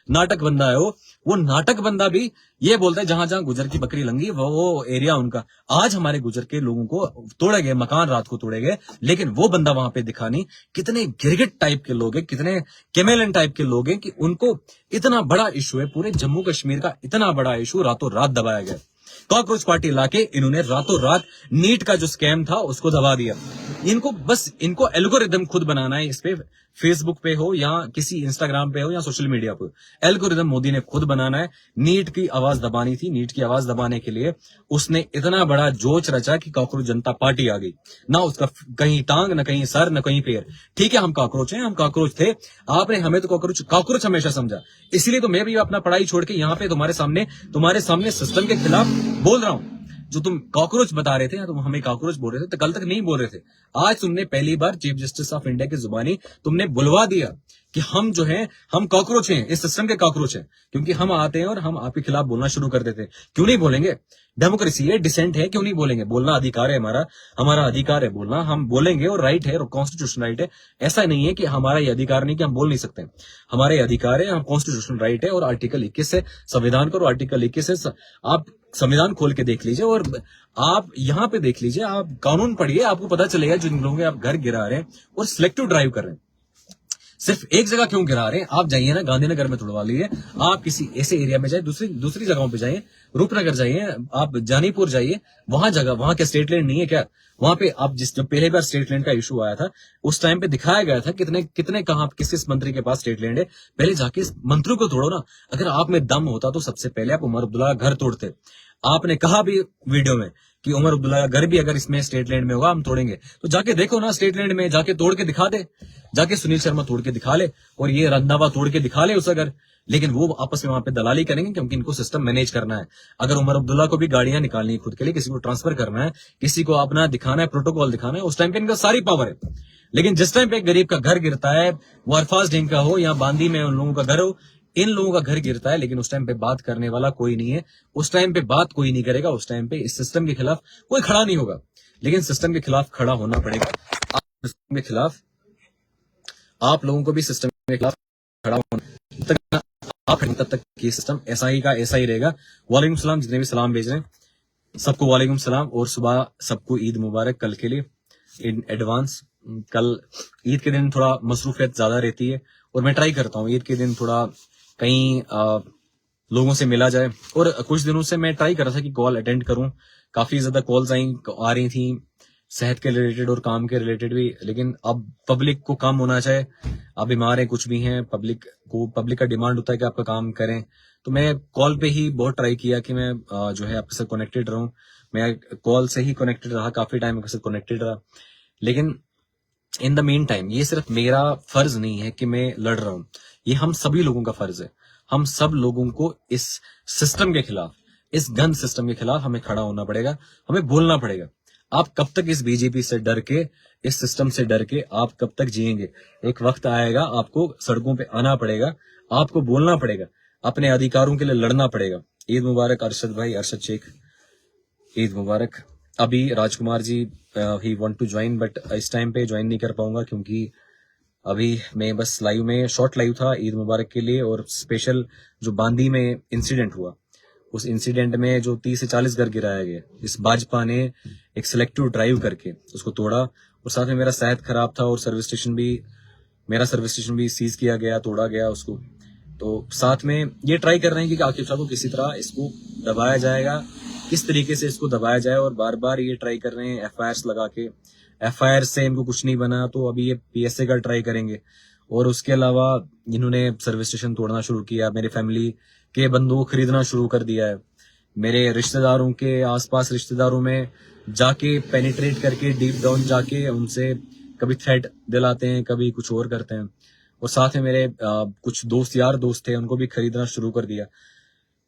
नाटक बंदा है, वो नाटक बंदा भी ये बोलता है जहां जहां गुजर की बकरी लंगी वो एरिया उनका। आज हमारे गुजर के लोगों को तोड़े गए, मकान रात को तोड़े गए, लेकिन वो बंदा वहां पे दिखा नहीं। कितने गिरगिट टाइप के लोग हैं, कितने केमेलन टाइप के लोग हैं कि उनको इतना बड़ा इशू है, पूरे जम्मू कश्मीर का इतना बड़ा इशू रातों रात दबाया गया। कॉकरोच पार्टी लाके इन्होंने रातों रात नीट का जो स्कैम था उसको दबा दिया। इनको एल्गोरिदम खुद बनाना है, इस पे फेसबुक पे हो या किसी इंस्टाग्राम पे हो या सोशल मीडिया पे, एल्गोरिदम मोदी ने खुद बनाना है। नीट की आवाज दबानी थी, नीट की आवाज दबाने के लिए उसने इतना बड़ा जोच रचा कि कॉकरोच जनता पार्टी आ गई। ना उसका कहीं टांग, ना कहीं सर, ना कहीं पैर। ठीक है, हम कॉकरोच हैं, हम कॉकरोच थे, आपने हमें तो कॉकरोच हमेशा समझा। इसलिए तो मैं भी अपना पढ़ाई छोड़ के यहाँ पे तुम्हारे सामने सिस्टम के खिलाफ बोल रहा हूं। जो तुम कॉकरोच बता रहे थे या तुम हमें कॉकरोच बोल रहे थे, तो कल तक नहीं बोल रहे थे। आज तुमने पहली बार चीफ जस्टिस ऑफ इंडिया की जुबानी तुमने बुलवा दिया कि हम जो हैं, हम कॉकरोच हैं, इस सिस्टम के कॉकरोच हैं, क्योंकि हम आते हैं और हम आपके खिलाफ बोलना शुरू कर देते हैं। क्यों नहीं बोलेंगे? डेमोक्रेसी है, डिसेंट है, क्यों नहीं बोलेंगे? बोलना अधिकार है, हमारा अधिकार है बोलना, हम बोलेंगे और राइट है, और कॉन्स्टिट्यूशन राइट है। ऐसा नहीं है कि हमारा ये अधिकार नहीं कि हम बोल नहीं सकते, हमारा ये अधिकार है, हम कॉन्स्टिट्यूशन राइट है। और आर्टिकल 21 है संविधान का, और आर्टिकल 21 है, आप संविधान खोल के देख लीजिए और आप यहाँ पे देख लीजिए, आप कानून पढ़िए, आपको पता चलेगा जिन लोगों के आप घर गिरा रहे हैं और सिलेक्टिव ड्राइव कर रहे हैं। सिर्फ एक जगह क्यों गिरा रहे हैं? आप जाइए ना, गांधीनगर में तोड़वा लीजिए, आप किसी ऐसे एरिया में जाइए, दूसरी जगहों पे जाइए, रूपनगर जाइए, आप जानीपुर जाइए, वहां के स्टेट लैंड नहीं है क्या? वहां पे आप जब पहले बार स्टेट लैंड का इशू आया था उस टाइम पे दिखाया गया था कितने कहां किस मंत्री के पास स्टेट लैंड है। पहले जाके इस मंत्री को तोड़ो ना। अगर आप में दम होता तो सबसे पहले आप उमर अब्दुल्ला का घर तोड़ते। आपने कहा भी वीडियो में कि उमर अब्दुल्ला का घर भी अगर इसमें स्टेट लैंड में होगा हम तोड़ेंगे, तो जाके देखो ना, स्टेट लैंड में जाके तोड़ के दिखा दे, जाके सुनील शर्मा तोड़ के दिखा ले और ये रंधावा तोड़ के दिखा ले उस अगर। लेकिन वो आपस में वहां पे दलाली करेंगे क्योंकि इनको सिस्टम मैनेज करना है। अगर उमर अब्दुल्ला को भी गाड़ियां निकालनी है खुद के लिए, किसी को ट्रांसफर करना है, किसी को अपना दिखाना है, प्रोटोकॉल दिखाना है, उस टाइम पे इनका सारी पावर है। लेकिन जिस टाइम पे एक गरीब का घर गिरता है, वो अरफाज ढींग का हो या बांदी में उन लोगों का घर हो, इन लोगों का घर गिरता है, लेकिन उस टाइम पे बात करने वाला कोई नहीं है, उस टाइम पे बात कोई नहीं करेगा, उस टाइम पे इस सिस्टम के खिलाफ कोई खड़ा नहीं होगा। लेकिन सिस्टम के खिलाफ खड़ा होना पड़ेगा। सिस्टम के खिलाफ आप लोगों को भी सिस्टम के खिलाफ खड़ा होना, तब तक ये सिस्टम ऐसा ही रहेगा। वालेकुम सलाम, जितने भी सलाम भेज रहे हैं सबको वालेकुम सलाम, और सुबह सबको ईद मुबारक कल के लिए इन एडवांस। कल ईद के दिन थोड़ा मसरूफियत ज्यादा रहती है और मैं ट्राई करता हूँ ईद के दिन थोड़ा कहीं लोगों से मिला जाए। और कुछ दिनों से मैं ट्राई कर रहा था कि कॉल अटेंड करूं, काफी ज्यादा कॉल्स आ रही थी सेहत के रिलेटेड और काम के रिलेटेड भी, लेकिन अब पब्लिक को काम होना चाहिए। अब बीमार है, कुछ भी हैं, पब्लिक का डिमांड होता है कि आपका काम करें। तो मैं कॉल पे ही बहुत ट्राई किया कि मैं जो है आपके साथ कनेक्टेड रहूं। मैं कॉल से ही कनेक्टेड रहा, काफी टाइम आपके साथ कनेक्टेड रहा, लेकिन इन द मीन टाइम ये सिर्फ मेरा फर्ज नहीं है कि मैं लड़ रहा हूं, ये हम सभी लोगों का फर्ज है। हम सब लोगों को इस सिस्टम के खिलाफ, इस गन सिस्टम के खिलाफ हमें खड़ा होना पड़ेगा, हमें बोलना पड़ेगा। आप कब तक इस बीजेपी से डर के, इस सिस्टम से डर के आप कब तक जिएंगे? एक वक्त आएगा आपको सड़कों पे आना पड़ेगा, आपको बोलना पड़ेगा, अपने अधिकारों के लिए लड़ना पड़ेगा। ईद मुबारक अरशद भाई, अरशद शेख, ईद मुबारक। अभी Rajkumar ji he want to join, but इस टाइम पे ज्वाइन नहीं कर पाऊंगा क्योंकि अभी मैं बस लाइव में शॉर्ट लाइव था ईद मुबारक के लिए। और स्पेशल जो बांदी में इंसिडेंट हुआ, उस इंसिडेंट में जो 30 से 40 घर गिराया गया, इस भाजपा ने एक सिलेक्टिव ड्राइव करके उसको तोड़ा। और साथ में मेरा सेहत खराब था और मेरा सर्विस स्टेशन भी सीज किया गया, तोड़ा गया उसको। तो साथ में ये ट्राई कर रहे हैं कि आकिब शाह को किसी तरह इसको दबाया जाएगा, किस तरीके से इसको दबाया जाए। और बार बार ये ट्राई कर रहे हैं एफआईआर लगा के, एफआईआर से इनको कुछ नहीं बना तो अभी ये पीएसए का ट्राई करेंगे। और उसके अलावा इन्होंने सर्विस स्टेशन तोड़ना शुरू किया, मेरे फैमिली के बंदूक खरीदना शुरू कर दिया है, मेरे रिश्तेदारों के आसपास रिश्तेदारों में जाके पेनिट्रेट करके डीप डाउन जाके उनसे कभी थ्रेट दिलाते हैं, कभी कुछ और करते हैं। और साथ में मेरे कुछ यार दोस्त थे, उनको भी खरीदना शुरू कर दिया।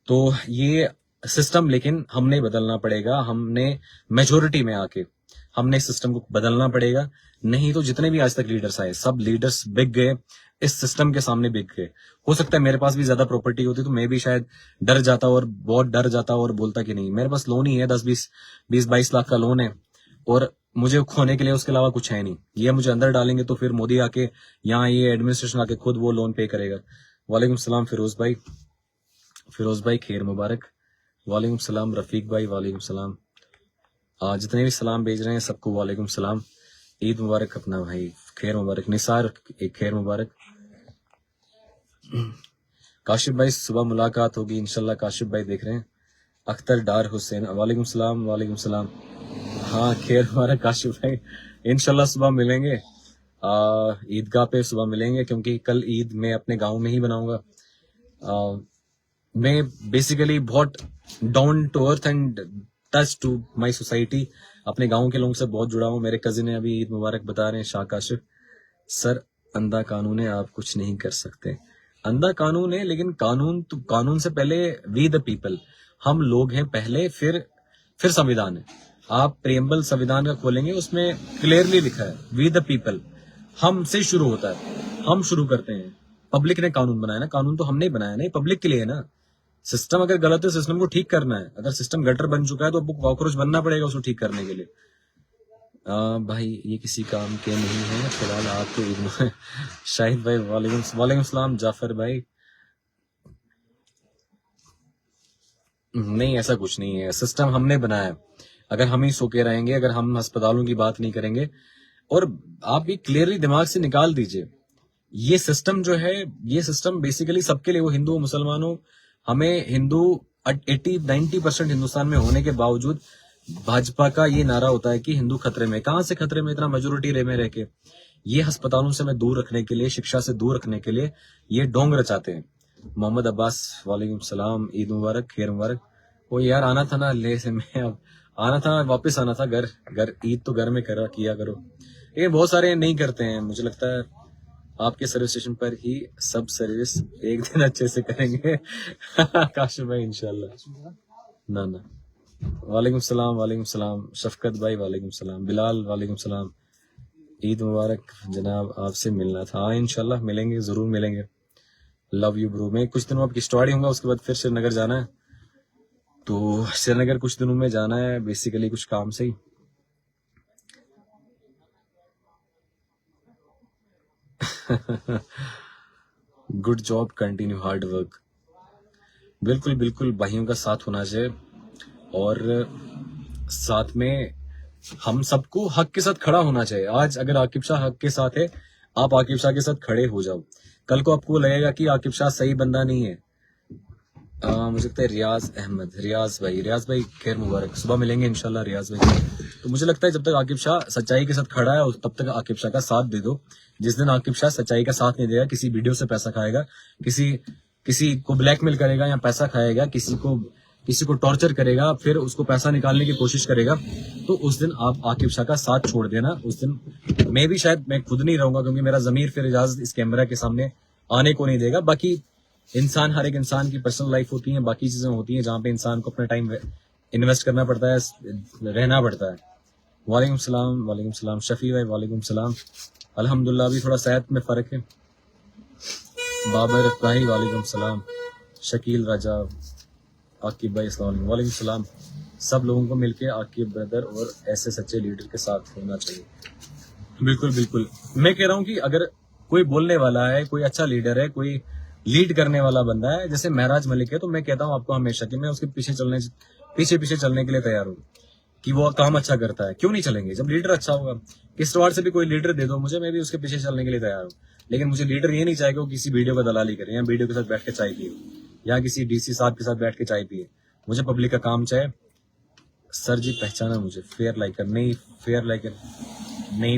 तो ये सिस्टम लेकिन हमने बदलना पड़ेगा, हमने मेजोरिटी में आके हमने इस सिस्टम को बदलना पड़ेगा। नहीं तो जितने भी आज तक लीडर्स आए, सब लीडर्स बिक गए, इस सिस्टम के सामने बिक गए। हो सकता है मेरे पास भी ज्यादा प्रॉपर्टी होती तो मैं भी शायद डर जाता, और बहुत डर जाता और बोलता कि नहीं, मेरे पास लोन ही है 10-20-22 लाख का लोन है और मुझे खोने के लिए उसके अलावा कुछ है नहीं। ये मुझे अंदर डालेंगे तो फिर मोदी आके यहाँ ये एडमिनिस्ट्रेशन आके खुद वो लोन पे करेगा। वालेकुम सलाम फिरोज भाई खैर मुबारक। वालेकुम सलाम रफीक भाई, वालेकुम सलाम। जितने भी सलाम भेज रहे हैं सबको वालेकुम सलाम, ईद मुबारक अपना भाई, खैर मुबारक। निसार एक खैर मुबारक। काशिफ भाई सुबह मुलाकात होगी इंशाल्लाह, काशिफ भाई देख रहे हैं। अख्तर डार हुसैन, वालेकुम सलाम, वालेकुम सलाम। हाँ खैर मुबारक काशिफ भाई, इंशाल्लाह सुबह मिलेंगे, ईदगाह पे सुबह मिलेंगे, क्योंकि कल ईद मैं अपने गांव में ही बनाऊंगा। मैं बेसिकली बहुत down to earth and touch to my society, अपने गांव के लोगों से बहुत जुड़ा हूं। मेरे कजिन है अभी ईद मुबारक बता रहे हैं, शाह काशिफ सर अंधा कानून है, आप कुछ नहीं कर सकते। अंधा कानून है लेकिन कानून से पहले वी द पीपल, हम लोग हैं पहले, फिर संविधान है। आप प्रेम्बल संविधान का खोलेंगे, उसमें क्लियरली लिखा है वी द पीपल, हमसे शुरू होता है, हम शुरू करते हैं। पब्लिक ने कानून बनाया ना, कानून तो हमने ही बनाया ना, पब्लिक के लिए है ना। सिस्टम अगर गलत है, सिस्टम को ठीक करना है। अगर सिस्टम गटर बन चुका है तो कॉकरोच बनना पड़ेगा उसको ठीक करने के लिए। भाई ये किसी काम के नहीं है फिलहाल, आपको शाहिद भाई वालेकुम सलाम। जाफर भाई नहीं, ऐसा कुछ नहीं है, सिस्टम हमने बनाया है। अगर हम ही सो के रहेंगे, अगर हम अस्पतालों की बात नहीं करेंगे, और आप ये क्लियरली दिमाग से निकाल दीजिए, ये सिस्टम जो है, ये सिस्टम बेसिकली सबके लिए, वो हिंदू मुसलमानों, हमें हिंदू 80-90% हिंदुस्तान में होने के बावजूद भाजपा का ये नारा होता है कि हिंदू खतरे में। कहां से खतरे में, इतना मेजोरिटी में रह के। ये अस्पतालों से हमें दूर रखने के लिए, शिक्षा से दूर रखने के लिए ये ढोंग रचाते हैं। मोहम्मद अब्बास वालेकुम सलाम, ईद मुबारक, खैर मुबारक। वो यार आना था ना ले से, मैं अब आना था, वापस आना था घर ईद तो घर में किया करो, लेकिन बहुत सारे नहीं करते हैं। मुझे लगता है आपके सर्विस स्टेशन पर ही सब सर्विस एक दिन अच्छे से करेंगे। काशिफ भाई इंशाल्लाह। ना वालेकुम सलाम शफकत भाई, वालेकुम सलाम बिलाल, वालेकुम सलाम। ईद मुबारक जनाब, आपसे मिलना था। हाँ इंशाल्लाह मिलेंगे, जरूर मिलेंगे। Love you bro. मैं कुछ दिनों अब किश्तवाड़ी होऊंगा, उसके बाद फिर श्रीनगर जाना है, तो श्रीनगर कुछ दिनों में जाना है, बेसिकली कुछ काम से ही। Good job, continue hard work. बिल्कुल बिल्कुल, भाइयों का साथ होना चाहिए, और साथ में हम सबको हक के साथ खड़ा होना चाहिए। आज अगर आकिब शाह हक के साथ है, आप आकिब शाह के साथ खड़े हो जाओ। कल को आपको लगेगा कि आकिब शाह सही बंदा नहीं है। मुझे लगता है रियाज भाई खैर मुबारक, सुबह मिलेंगे इंशाल्लाह रियाज भाई। तो मुझे लगता है जब तक आकिब शाह सच्चाई के साथ खड़ा है, तब तक आकिब शाह का साथ दे दो। जिस दिन आकिब शाह सच्चाई का साथ नहीं देगा, किसी वीडियो से पैसा खाएगा, किसी को ब्लैकमेल करेगा या पैसा खाएगा, किसी को किसी को टॉर्चर करेगा, फिर उसको पैसा निकालने की कोशिश करेगा, तो उस दिन आप आकिब शाह का साथ छोड़ देना। उस दिन मैं खुद नहीं रहूंगा, क्योंकि मेरा जमीर फिर इजाजत इस कैमरा के सामने आने को नहीं देगा। बाकी हर एक इंसान की पर्सनल लाइफ होती है, बाकी चीजें होती हैं जहाँ पे इंसान को अपना टाइम इन्वेस्ट करना पड़ता है, रहना पड़ता है। वालेकुम सलाम शफी भाई, वालेकुम सलाम। अल्हम्दुलिल्लाह अभी थोड़ा सेहत में फर्क है। बाबर भाई वालेकुम सलाम। शकील राजा, आकिब भाई अस्सलाम वालेकुम। वालेकुम सलाम। सब लोगों को मिलके आकिब ब्रदर और ऐसे सच्चे लीडर के साथ होना चाहिए। बिल्कुल बिल्कुल, मैं कह रहा हूँ कि अगर कोई बोलने वाला है, कोई अच्छा लीडर है, कोई लीड करने वाला बंदा है, जैसे महराज मलिक है, तो मैं कहता हूँ आपको हमेशा कि मैं उसके पीछे चलने के लिए तैयार हूँ कि वो काम अच्छा करता है। क्यों नहीं चलेंगे जब लीडर अच्छा होगा। किश्तवाड़ से भी कोई लीडर दे दो मुझे, मैं भी उसके पीछे चलने के लिए तैयार हूँ। लेकिन मुझे लीडर ये नहीं चाहिए कि वो किसी वीडियो का दलाली करे, या वीडियो के साथ बैठ के चाय पिए, या किसी डीसी साहब के साथ बैठ के चाय पिए। मुझे पब्लिक का काम चाहिए। सर जी पहचाना मुझे, फेयर लाइकर नहीं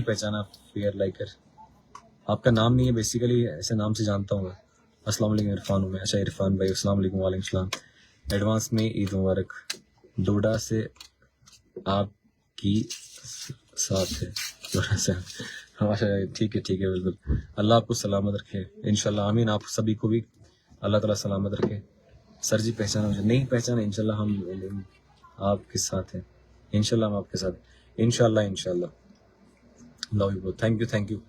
पहचाना, फेयर लाइकर आपका नाम नहीं है, बेसिकली ऐसे नाम से जानता हूँ। अस्सलाम वालेकुम, इरफान हूँ मैं। अच्छा इरफान भाई, अस्सलाम वालेकुम। वालेकुम सलाम। एडवांस में ईद मुबारक। डोडा से आपकी साथ है, डोडा से। अच्छा ठीक है बिल्कुल। अल्लाह आपको सलामत रखे इंशाल्लाह, आमीन। आप सभी को भी अल्लाह ताला सलामत रखे। सर जी पहचाना मुझे, नहीं पहचाना, इंशाल्लाह हम आपके साथ हैं, इंशाल्लाह हम आपके साथ, इंशाल्लाह। Love you bro, thank you.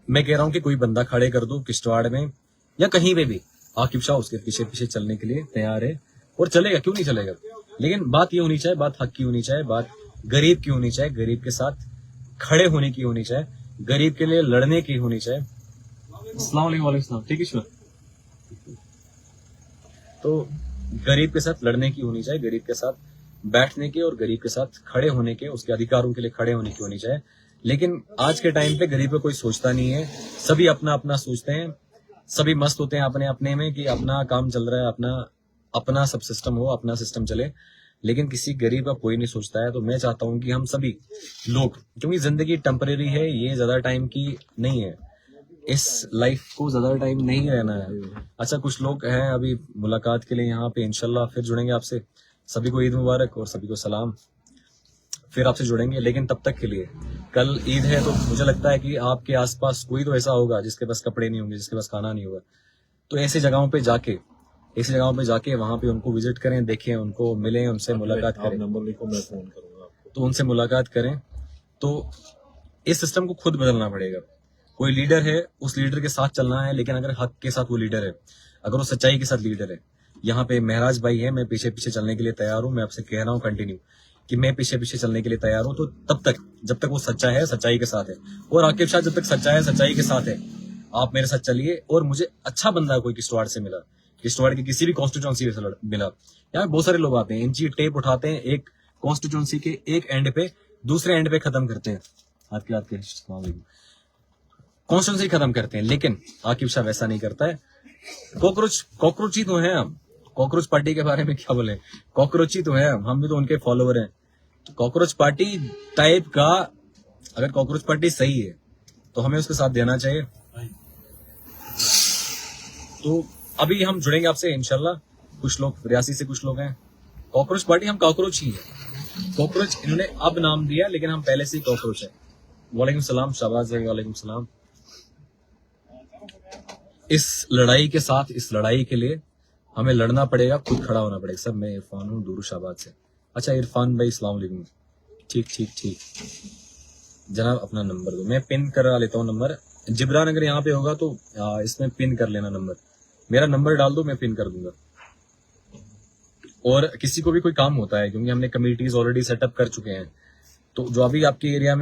मैं कह रहा हूँ कि कोई बंदा खड़े कर दो किश्तवाड़ में या कहीं पे भी, आकिब शाह उसके पीछे चलने के लिए तैयार है, और चलेगा, क्यों नहीं चलेगा। लेकिन बात ये होनी चाहिए, बात हक की होनी चाहिए, बात गरीब की होनी चाहिए, गरीब के साथ खड़े होने की होनी चाहिए, गरीब के लिए लड़ने की होनी चाहिए। अस्सलाम वालेकुम, ठीक है श्योर। तो गरीब के साथ लड़ने की होनी चाहिए, गरीब के साथ बैठने के और गरीब के साथ खड़े होने के, उसके अधिकारों के लिए खड़े होने की होनी चाहिए। लेकिन आज के टाइम पे गरीब को कोई सोचता नहीं है, सभी अपना अपना सोचते हैं, सभी मस्त होते हैं अपने अपने में कि अपना काम चल रहा है, अपना सब सिस्टम हो, अपना सिस्टम चले, लेकिन किसी गरीब का कोई नहीं सोचता है। तो मैं चाहता हूं कि हम सभी लोग, क्योंकि जिंदगी टेम्परेरी है, ये ज्यादा टाइम की नहीं है, इस लाइफ को ज्यादा टाइम नहीं रहना है। अच्छा कुछ लोग हैं अभी मुलाकात के लिए यहाँ पे, इंशाल्लाह फिर जुड़ेंगे आपसे। सभी को ईद मुबारक और सभी को सलाम, फिर आपसे जुड़ेंगे। लेकिन तब तक के लिए, कल ईद है, तो मुझे लगता है कि आपके आसपास कोई तो ऐसा होगा जिसके पास कपड़े नहीं होंगे, जिसके पास खाना नहीं होगा। तो ऐसी जगहों पे जाके वहां पे उनको विजिट करें, देखें, उनको मिलें, उनसे मुलाकात करें। नंबर लिखो, मैं फोन करूंगा आपको। तो उनसे मुलाकात करें। तो इस सिस्टम को खुद बदलना पड़ेगा। कोई लीडर है, उस लीडर के साथ चलना है, लेकिन अगर हक के साथ वो लीडर है, अगर वो सच्चाई के साथ लीडर है, यहाँ पे महराज भाई है, मैं पीछे चलने के लिए तैयार हूँ। मैं आपसे कह रहा हूँ कंटिन्यू कि मैं पीछे चलने के लिए तैयार हूँ। तो तब तक जब तक वो सच्चा है, सच्चाई के साथ है, और आकिब शाह जब तक सच्चा है, सच्चाई के साथ है, आप मेरे साथ चलिए। और मुझे अच्छा बंदा कोई किश्तवाड़ से मिला, किश्तवाड़ की किसी भी कॉन्स्टिट्यूंसी से मिला, यहाँ बहुत सारे लोग आते हैं, इंची टेप उठाते हैं, एक कॉन्स्टिट्यूंसी के एक एंड पे दूसरे एंड पे खत्म करते हैं, आपके कॉन्स्टिट्यूंसी खत्म करते हैं। लेकिन आकिब शाह वैसा नहीं करता है। कॉकरोच ही तो है हम। कॉकरोच पार्टी के बारे में क्या बोले, कॉकरोच ही तो है हम भी तो उनके फॉलोवर हैं। तो कॉकरोच पार्टी टाइप का, अगर कॉकरोच पार्टी सही है तो हमें उसके साथ देना चाहिए। तो अभी हम जुड़ेंगे आपसे इंशाल्लाह। कुछ लोग रियासी से, कुछ लोग हैं कॉकरोच पार्टी, हम कॉकरोच ही है। कॉकरोच इन्होंने अब नाम दिया, लेकिन हम पहले से ही कॉकरोच है। वालेकुम सलाम शाहबाज भाई, वालेकुम सलाम। इस लड़ाई के साथ, इस लड़ाई के लिए हमें लड़ना पड़ेगा, खुद खड़ा होना पड़ेगा। सर मैं इरफान हूँ दूर शाहबाद से। अच्छा इरफान भाई अस्सलाम वालेकुम, ठीक जनाब, अपना नंबर दो, मैं पिन करा लेता हूँ नंबर। जिब्रान अगर यहाँ पे होगा तो इसमें पिन कर लेना नंबर, मेरा नंबर डाल दो, मैं पिन कर दूंगा। और किसी को भी कोई काम होता है, क्योंकि हमने कमिटीज ऑलरेडी सेटअप कर चुके हैं, तो जो अभी आपके एरिया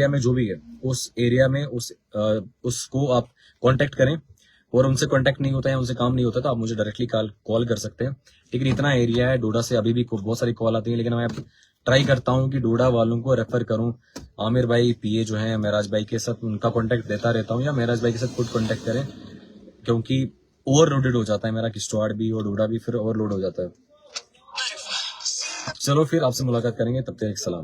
में जो भी है, उस एरिया में उसको आप कांटेक्ट करें। और उनसे कांटेक्ट नहीं होता है, उनसे काम नहीं होता, तो आप मुझे डायरेक्टली कॉल कर सकते हैं। लेकिन इतना एरिया है डोडा से, अभी भी बहुत सारी कॉल आती है, लेकिन मैं ट्राई करता हूँ कि डोडा वालों को रेफर करूँ। आमिर भाई पीए जो है महराज भाई के साथ, उनका कांटेक्ट देता रहता हूँ, या महराज भाई के साथ खुद कांटेक्ट करें, क्योंकि ओवरलोडेड हो जाता है मेरा किश्तवाड़ भी और डोडा भी, फिर ओवरलोड हो जाता है। चलो फिर आपसे मुलाकात करेंगे, तब तक सलाम।